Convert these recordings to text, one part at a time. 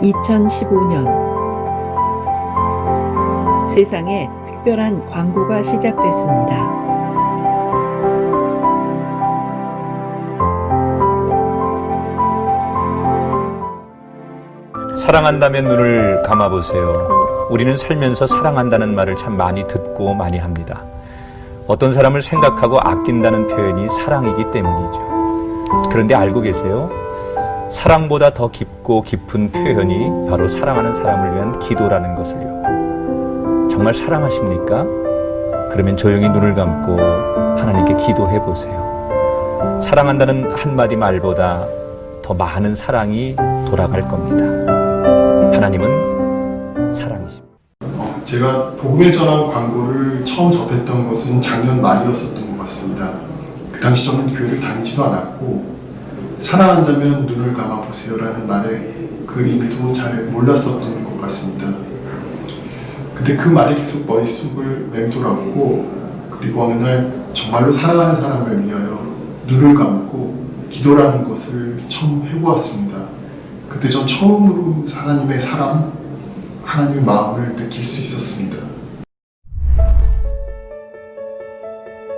2015년 세상에 특별한 광고가 시작됐습니다. 사랑한다면 눈을 감아보세요. 우리는 살면서 사랑한다는 말을 참 많이 듣고 많이 합니다. 어떤 사람을 생각하고 아낀다는 표현이 사랑이기 때문이죠. 그런데 알고 계세요? 사랑보다 더 깊고 깊은 표현이 바로 사랑하는 사람을 위한 기도라는 것을요. 정말 사랑하십니까? 그러면 조용히 눈을 감고 하나님께 기도해 보세요. 사랑한다는 한마디 말보다 더 많은 사랑이 돌아갈 겁니다. 하나님은 사랑이십니다. 제가 복음의 전환 광고를 처음 접했던 것은 작년 말이었었던 것 같습니다. 그 당시 저는 교회를 다니지도 않았고 사랑한다면 눈을 감아보세요라는 말의 그 의미도 잘 몰랐었던 것 같습니다. 근데 그 말이 계속 머릿속을 맴돌았고, 그리고 어느 날 정말로 사랑하는 사람을 위하여 눈을 감고 기도라는 것을 처음 해보았습니다. 그때 전 처음으로 하나님의 사랑, 하나님의 마음을 느낄 수 있었습니다.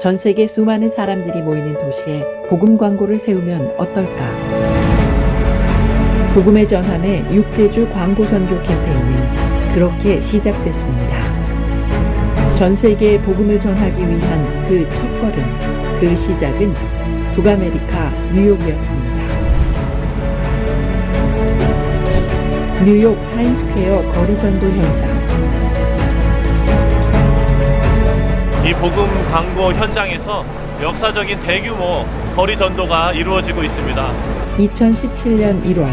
전 세계 수많은 사람들이 모이는 도시에 복음 광고를 세우면 어떨까? 복음의 전함의 6대주 광고 선교 캠페인은 그렇게 시작됐습니다. 전 세계에 복음을 전하기 위한 그 첫걸음, 그 시작은 북아메리카 뉴욕이었습니다. 뉴욕 타임스퀘어 거리 전도 현장. 이 복음 광고 현장에서 역사적인 대규모 거리 전도가 이루어지고 있습니다. 2017년 1월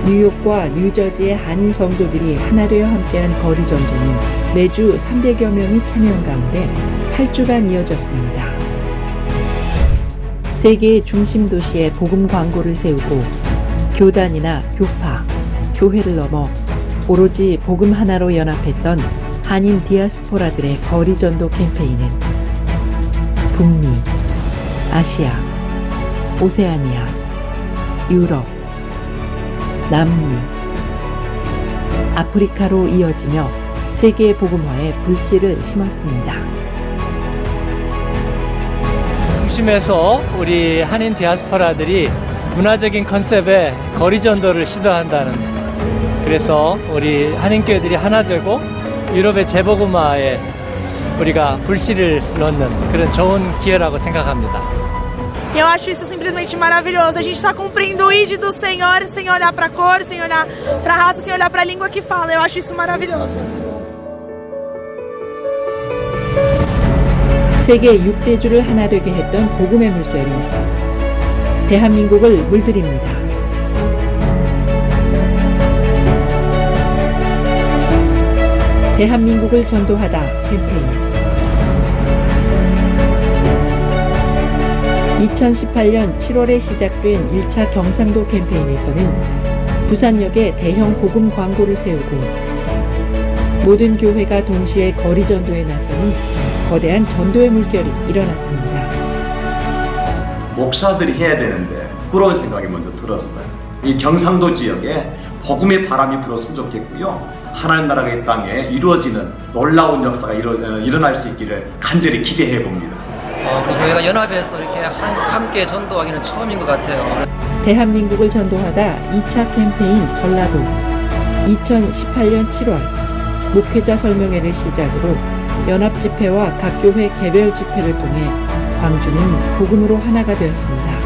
뉴욕과 뉴저지의 한인 성도들이 하나 되어 함께한 거리 전도는 매주 300여 명이 참여한 가운데 8주간 이어졌습니다. 세계의 중심 도시에 복음 광고를 세우고 교단이나 교파, 교회를 넘어 오로지 복음 하나로 연합했던 한인 디아스포라들의 거리 전도 캠페인은 북미, 아시아, 오세아니아, 유럽, 남미, 아프리카로 이어지며 세계 복음화에 불씨를 심었습니다. 중심에서 우리 한인 디아스포라들이 문화적인 컨셉의 거리 전도를 시도한다는, 그래서 우리 한인교회들이 하나 되고 유럽의 재복음화에 우리가 불씨를 넣는 그런 좋은 기회라고 생각합니다. Eu acho isso simplesmente maravilhoso. A gente está cumprindo o ID do Senhor, sem olhar para a cor, sem olhar para a raça, sem olhar para a língua que fala. Eu acho isso maravilhoso. 세계 6대주를 하나 되게 했던 복음의 물결이 대한민국을 물들입니다. 대한민국을 전도하다 캠페인. 2018년 7월에 시작된 1차 경상도 캠페인에서는 부산역에 대형 복음 광고를 세우고 모든 교회가 동시에 거리 전도에 나서는 거대한 전도의 물결이 일어났습니다. 목사들이 해야 되는데 부끄러운 생각이 먼저 들었어요. 이 경상도 지역에 복음의 바람이 불었으면 좋겠고요. 하나님 나라가 이 땅에 이루어지는 놀라운 역사가 일어날 수 있기를 간절히 기대해 봅니다. 우리 교회가 연합해서 이렇게 함께 전도하기는 처음인 것 같아요. 대한민국을 전도하다 2차 캠페인 전라도 2018년 7월 목회자 설명회를 시작으로 연합집회와 각 교회 개별 집회를 통해 광주는 복음으로 하나가 되었습니다.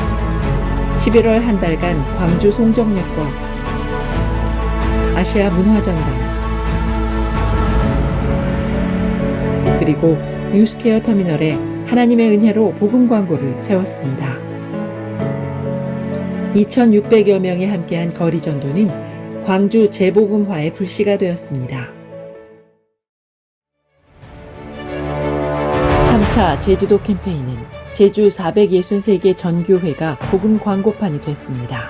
11월 한 달간 광주 송정역과 아시아 문화전당 그리고 유스케어 터미널에 하나님의 은혜로 복음 광고를 세웠습니다. 2,600여 명이 함께한 거리 전도는 광주 재복음화의 불씨가 되었습니다. 3차 제주도 캠페인은 제주 463개 전교회가 복음 광고판이 됐습니다.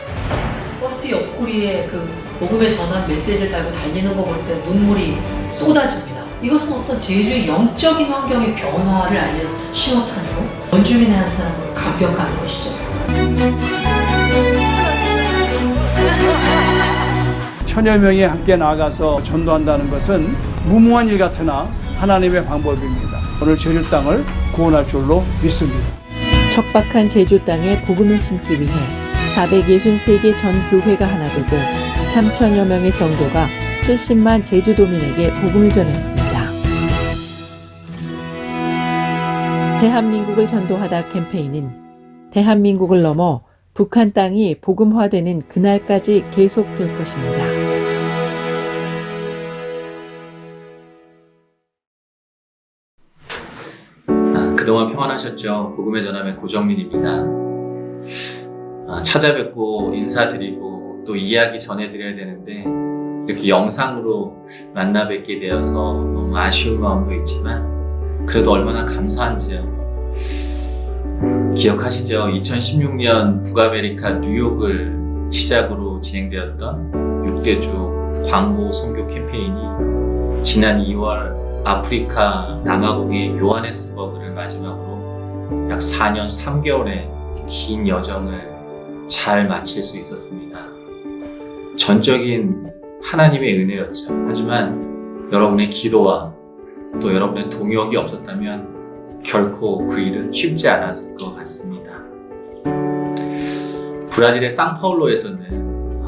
버스 옆구리에 그 복음의 전환 메시지를 달고 달리는 거 볼 때 눈물이 쏟아집니다. 이것은 어떤 제주의 영적인 환경의 변화를 알리는 신호탄이고 원주민의 한 사람으로 감격하는 것이죠. 천여 명이 함께 나아가서 전도한다는 것은 무모한 일 같으나 하나님의 방법입니다. 오늘 제주 땅을 구원할 줄로 믿습니다. 척박한 제주 땅에 복음을 심기 위해 463개 전 교회가 하나 되고 3천여 명의 성도가 70만 제주도민에게 복음을 전했습니다. 대한민국을 전도하다 캠페인은 대한민국을 넘어 북한 땅이 복음화되는 그날까지 계속될 것입니다. 그동안 평안하셨죠? 복음의 전함의 고정민입니다. 찾아뵙고 인사드리고 또 이야기 전해드려야 되는데 이렇게 영상으로 만나 뵙게 되어서 너무 아쉬운 마음도 있지만 그래도 얼마나 감사한지요. 기억하시죠? 2016년 북아메리카 뉴욕을 시작으로 진행되었던 6대주 광고 선교 캠페인이 지난 2월 아프리카 남아공의 요하네스버그를 마지막으로 약 4년 3개월의 긴 여정을 잘 마칠 수 있었습니다. 전적인 하나님의 은혜였죠. 하지만 여러분의 기도와 또 여러분의 동역이 없었다면 결코 그 일은 쉽지 않았을 것 같습니다. 브라질의 상파울로에서는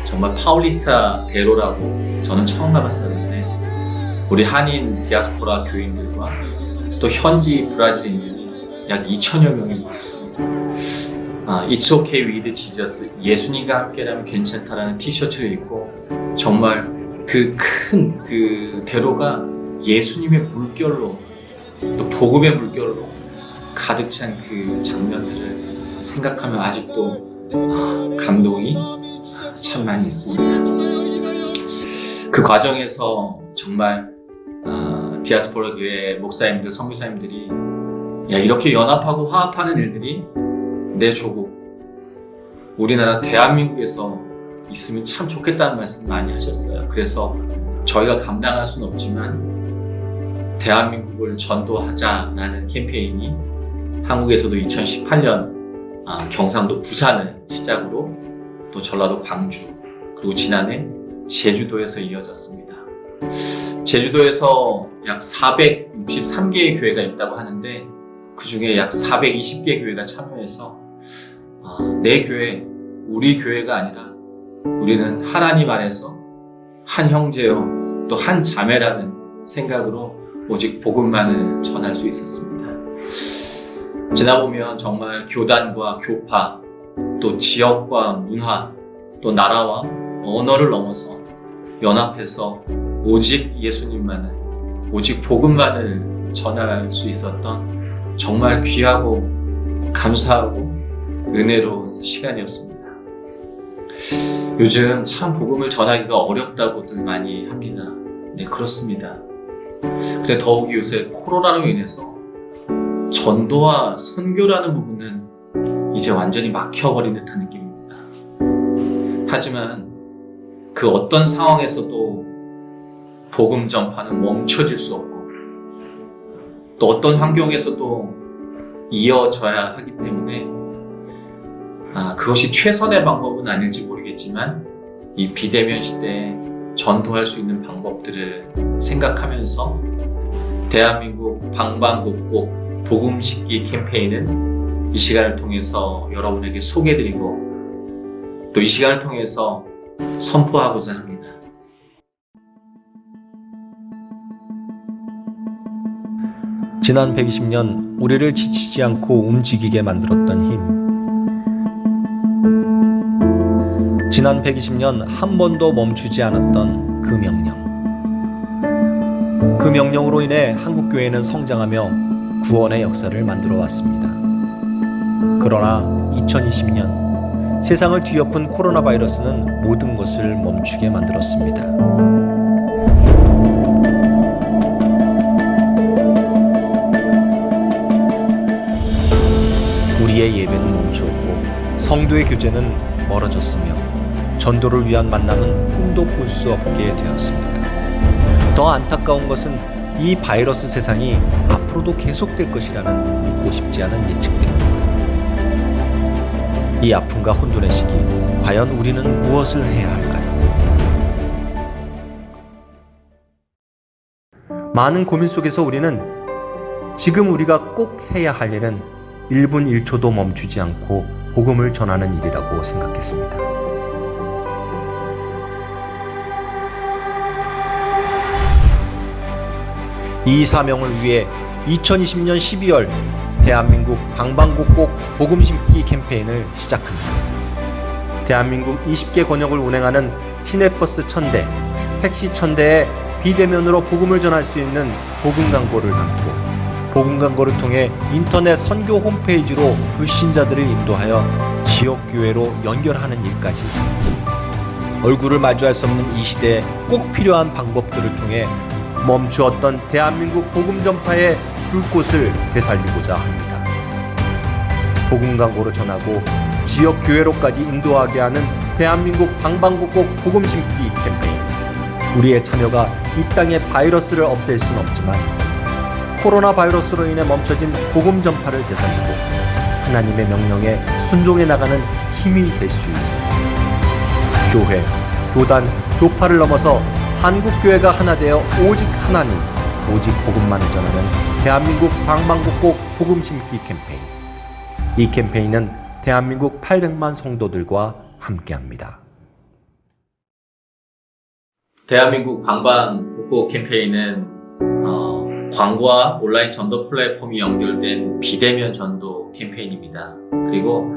정말 파울리스타 대로라고 저는 처음 가봤었는데 우리 한인 디아스포라 교인들과 또 현지 브라질인들이 약 2천여 명이 모였습니다. It's okay with Jesus, 예수님과 함께라면 괜찮다라는 티셔츠를 입고 정말 그 큰 그 대로가 예수님의 물결로 또 복음의 물결로 가득 찬 그 장면들을 생각하면 아직도 감동이 참 많이 있습니다. 그 과정에서 정말 디아스포라 교회 목사님들, 선교사님들이 야, 이렇게 연합하고 화합하는 일들이 내 조국, 우리나라 대한민국에서 있으면 참 좋겠다는 말씀 많이 하셨어요. 그래서 저희가 감당할 수는 없지만 대한민국을 전도하자라는 캠페인이 한국에서도 2018년 경상도 부산을 시작으로 또 전라도 광주 그리고 지난해 제주도에서 이어졌습니다. 제주도에서 약 463개의 교회가 있다고 하는데 그 중에 약 420개 교회가 참여해서 내 교회, 우리 교회가 아니라 우리는 하나님 안에서 한 형제요 또 한 자매라는 생각으로 오직 복음만을 전할 수 있었습니다. 지나보면 정말 교단과 교파 또 지역과 문화 또 나라와 언어를 넘어서 연합해서 오직 예수님만을 오직 복음만을 전할 수 있었던 정말 귀하고 감사하고 은혜로운 시간이었습니다. 요즘 참 복음을 전하기가 어렵다고들 많이 합니다. 네, 그렇습니다. 근데 더욱이 요새 코로나로 인해서 전도와 선교라는 부분은 이제 완전히 막혀버린 듯한 느낌입니다. 하지만 그 어떤 상황에서도 복음 전파는 멈춰질 수 없고 또 어떤 환경에서도 이어져야 하기 때문에 그것이 최선의 방법은 아닐지 모르겠지만 이 비대면 시대에 전도할 수 있는 방법들을 생각하면서 대한민국 방방곡곡 복음 싣기 캠페인은 이 시간을 통해서 여러분에게 소개해드리고 또 이 시간을 통해서 선포하고자 합니다. 지난 120년 우리를 지치지 않고 움직이게 만들었던 힘. 지난 120년 한 번도 멈추지 않았던 그 명령. 그 명령으로 인해 한국교회는 성장하며 구원의 역사를 만들어 왔습니다. 그러나 2020년 세상을 뒤엎은 코로나 바이러스는 모든 것을 멈추게 만들었습니다. 우리의 예배는 멈추었고 성도의 교제는 멀어졌으며 전도를 위한 만남은 꿈도 꿀 수 없게 되었습니다. 더 안타까운 것은 이 바이러스 세상이 앞으로도 계속될 것이라는 믿고 싶지 않은 예측들입니다. 이 아픔과 혼돈의 시기, 과연 우리는 무엇을 해야 할까요? 많은 고민 속에서 우리는 지금 우리가 꼭 해야 할 일은 1분 1초도 멈추지 않고 복음을 전하는 일이라고 생각했습니다. 이 사명을 위해 2020년 12월 대한민국 방방곡곡 복음 심기 캠페인을 시작합니다. 대한민국 20개 권역을 운행하는 시내버스 1000대, 택시 1000대에 비대면으로 복음을 전할 수 있는 복음 광고를 담고 복음 광고를 통해 인터넷 선교 홈페이지로 불신자들을 인도하여 지역교회로 연결하는 일까지 얼굴을 마주할 수 없는 이 시대에 꼭 필요한 방법들을 통해 멈추었던 대한민국 복음 전파의 불꽃을 되살리고자 합니다. 복음 광고를 전하고 지역 교회로까지 인도하게 하는 대한민국 방방곡곡 복음 심기 캠페인. 우리의 참여가 이 땅의 바이러스를 없앨 수는 없지만 코로나 바이러스로 인해 멈춰진 복음 전파를 되살리고 하나님의 명령에 순종해 나가는 힘이 될 수 있습니다. 교회, 교단, 교파를 넘어서 한국교회가 하나 되어 오직 하나님, 오직 복음만을 전하는 대한민국 방방곡곡 복음 심기 캠페인. 이 캠페인은 대한민국 800만 성도들과 함께합니다. 대한민국 방방곡곡 캠페인은 광고와 온라인 전도 플랫폼이 연결된 비대면 전도 캠페인입니다. 그리고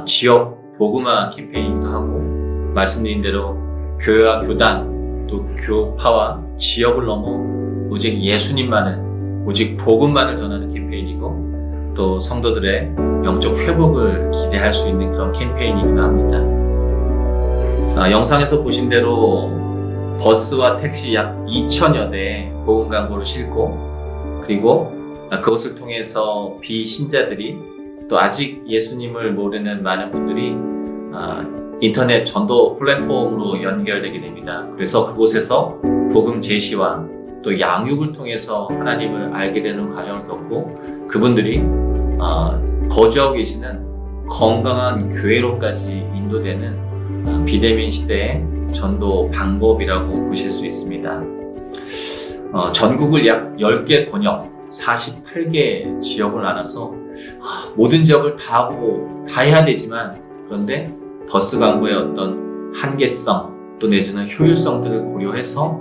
지역 복음화 캠페인이기도 하고 말씀드린 대로 교회와 교단 또 교파와 지역을 넘어 오직 예수님만을 오직 복음만을 전하는 캠페인이고 또 성도들의 영적 회복을 기대할 수 있는 그런 캠페인이기도 합니다. 영상에서 보신 대로 버스와 택시 약 2,000여 대의 복음 광고를 싣고 그리고 그것을 통해서 비신자들이 또 아직 예수님을 모르는 많은 분들이 인터넷 전도 플랫폼으로 연결되게 됩니다. 그래서 그곳에서 복음 제시와 또 양육을 통해서 하나님을 알게 되는 과정을 겪고 그분들이 거주하고 계시는 건강한 교회로까지 인도되는 비대면 시대의 전도 방법이라고 보실 수 있습니다. 전국을 약 10개 권역, 48개 지역을 나눠서 모든 지역을 다 하고 다 해야 되지만 그런데 버스 광고의 어떤 한계성 또 내지는 효율성들을 고려해서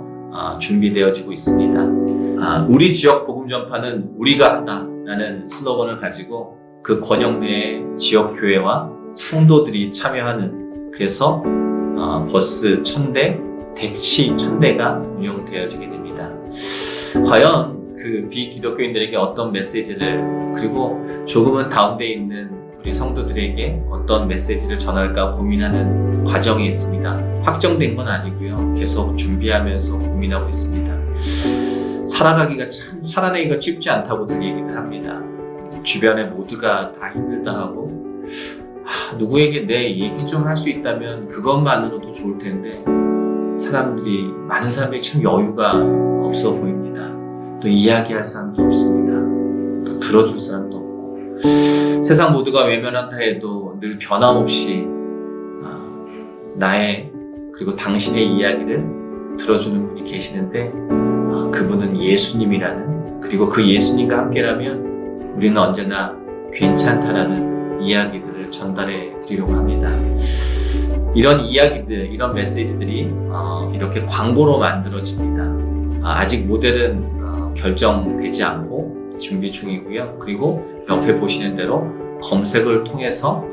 준비되어지고 있습니다. 우리 지역 복음 전파는 우리가 한다라는 슬로건을 가지고 그 권역 내에 지역 교회와 성도들이 참여하는 그래서 버스 1000대, 택시 1000대가 운영되어지게 됩니다. 과연 그 비기독교인들에게 어떤 메시지를 그리고 조금은 다운되어 있는 우리 성도들에게 어떤 메시지를 전할까 고민하는 과정이 있습니다. 확정된 건 아니고요. 계속 준비하면서 고민하고 있습니다. 살아내기가 쉽지 않다고들 얘기를 합니다. 주변에 모두가 다 힘들다 하고 누구에게 내 얘기 좀 할 수 있다면 그것만으로도 좋을 텐데 많은 사람들이 참 여유가 없어 보입니다. 또 이야기할 사람도 없습니다. 또 들어줄 사람도 없고 세상 모두가 외면한다 해도 늘 변함없이 나의 그리고 당신의 이야기를 들어주는 분이 계시는데 그분은 예수님이라는 그리고 그 예수님과 함께라면 우리는 언제나 괜찮다라는 이야기들을 전달해 드리려고 합니다. 이런 이야기들, 이런 메시지들이 이렇게 광고로 만들어집니다. 아직 모델은 결정되지 않고 준비 중이고요. 그리고 옆에 보시는 대로 검색을 통해서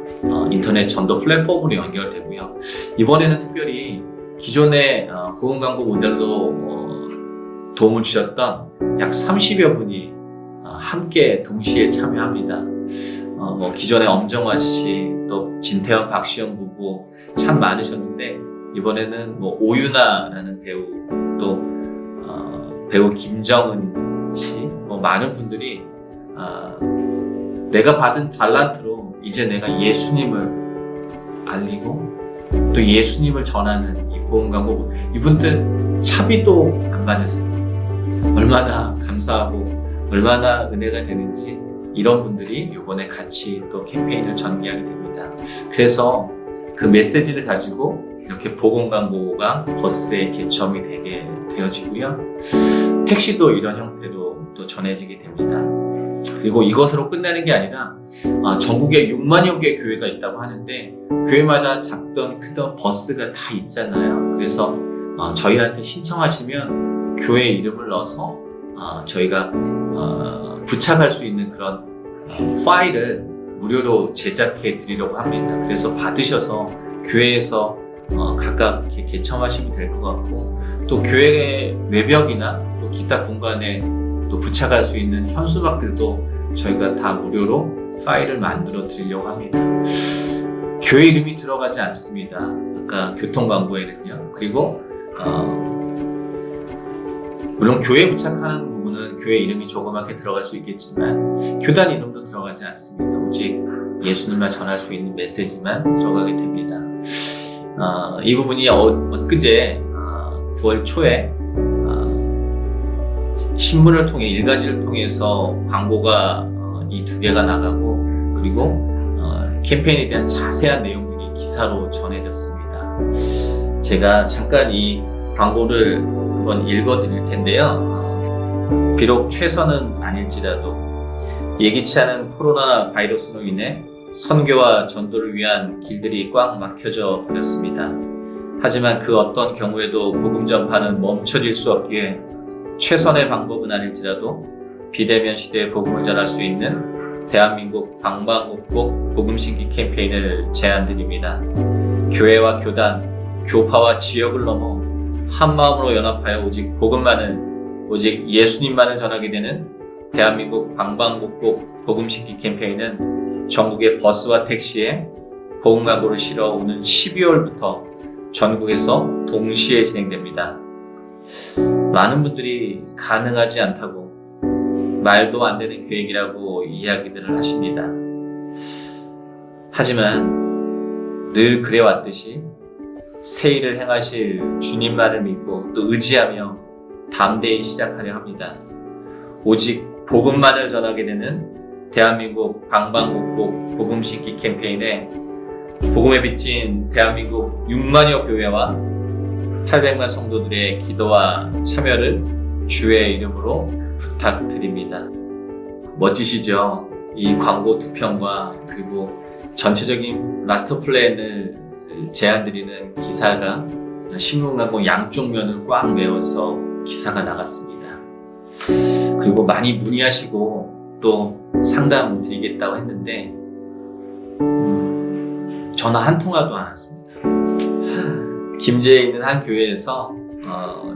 인터넷 전도 플랫폼으로 연결되고요. 이번에는 특별히 기존의 복음 광고 모델로 도움을 주셨던 약 30여 분이 함께 동시에 참여합니다. 기존에 엄정화 씨, 또 진태현, 박시영 부부 참 많으셨는데 이번에는 오유나라는 배우, 또 배우 김정은 씨, 많은 분들이 내가 받은 달란트로 이제 내가 예수님을 알리고 또 예수님을 전하는 이 복음 광고 이분들 차비도 안 받으세요. 얼마나 감사하고 얼마나 은혜가 되는지 이런 분들이 이번에 같이 또 캠페인을 전개하게 됩니다. 그래서 그 메시지를 가지고 이렇게 복음 광고가 버스에 개점이 되게 되어지고요. 택시도 이런 형태로 또 전해지게 됩니다. 그리고 이것으로 끝나는 게 아니라 전국에 6만여 개의 교회가 있다고 하는데 교회마다 작던 크던 버스가 다 있잖아요. 그래서 저희한테 신청하시면 교회 이름을 넣어서 저희가 부착할 수 있는 그런 파일을 무료로 제작해 드리려고 합니다. 그래서 받으셔서 교회에서 각각 이렇게 개첨하시면 될 것 같고, 또 교회 외벽이나 또 기타 공간에 또 부착할 수 있는 현수막들도 저희가 다 무료로 파일을 만들어 드리려고 합니다. 교회 이름이 들어가지 않습니다. 아까 교통 광고에는요. 그리고 물론 교회 부착하는 부분은 교회 이름이 조그맣게 들어갈 수 있겠지만 교단 이름도 들어가지 않습니다. 오직 예수님만 전할 수 있는 메시지만 들어가게 됩니다. 이 부분이 엊그제 9월 초에 신문을 통해 일간지를 통해서 광고가 이 2개가 나가고, 그리고 캠페인에 대한 자세한 내용들이 기사로 전해졌습니다. 제가 잠깐 이 광고를 한번 읽어드릴 텐데요. 비록 최선은 아닐지라도 예기치 않은 코로나 바이러스로 인해 선교와 전도를 위한 길들이 꽉 막혀져 버렸습니다. 하지만 그 어떤 경우에도 복음 전파는 멈춰질 수 없기에 최선의 방법은 아닐지라도 비대면 시대에 복음을 전할 수 있는 대한민국 방방곡곡 복음 신기 캠페인을 제안드립니다. 교회와 교단, 교파와 지역을 넘어 한 마음으로 연합하여 오직 복음만을, 오직 예수님만을 전하게 되는 대한민국 방방곡곡 복음 신기 캠페인은 전국의 버스와 택시에 복음 광고를 실어 오는 12월부터 전국에서 동시에 진행됩니다. 많은 분들이 가능하지 않다고, 말도 안 되는 계획이라고 이야기들을 하십니다. 하지만 늘 그래왔듯이 새 일을 행하실 주님만을 믿고 또 의지하며 담대히 시작하려 합니다. 오직 복음만을 전하게 되는 대한민국 방방곡곡 복음 신기 캠페인에 복음에 빚진 대한민국 6만여 교회와 800만 성도들의 기도와 참여를 주의 이름으로 부탁드립니다. 멋지시죠? 이 광고 2편과 그리고 전체적인 마스터 플랜을 제안드리는 기사가 신문 광고 양쪽 면을 꽉 메워서 기사가 나갔습니다. 그리고 많이 문의하시고 또 상담 드리겠다고 했는데 전화 한 통화도 안 왔습니다. 김제에 있는 한 교회에서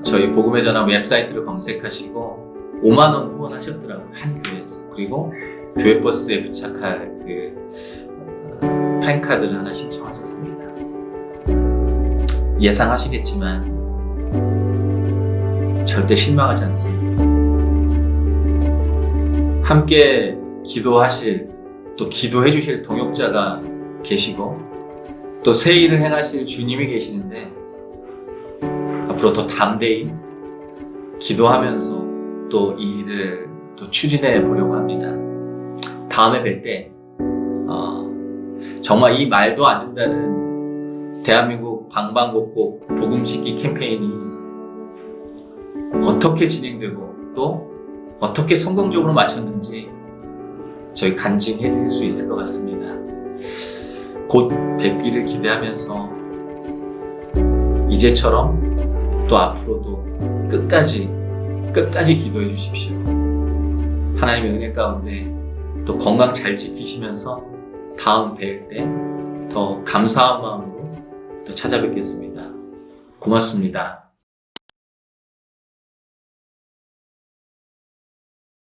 저희 복음의 전화 웹사이트를 검색하시고 5만 원 후원하셨더라고요. 한 교회에서. 그리고 교회 버스에 부착할 그 팬카드를 하나 신청하셨습니다. 예상하시겠지만 절대 실망하지 않습니다. 함께 기도하실, 또 기도해 주실 동역자가 계시고 또 새 일을 행하실 주님이 계시는데 앞으로 더 담대히 기도하면서 또 이 일을 또 추진해 보려고 합니다. 다음에 뵐 때 정말 이 말도 안 된다는 대한민국 방방곡곡 복음 신기 캠페인이 어떻게 진행되고 또 어떻게 성공적으로 마쳤는지 저희 간증해 드릴 수 있을 것 같습니다. 곧 뵙기를 기대하면서 이제처럼 또 앞으로도 끝까지 기도해 주십시오. 하나님의 은혜 가운데 또 건강 잘 지키시면서 다음 뵐 때 더 감사한 마음으로 또 찾아뵙겠습니다. 고맙습니다.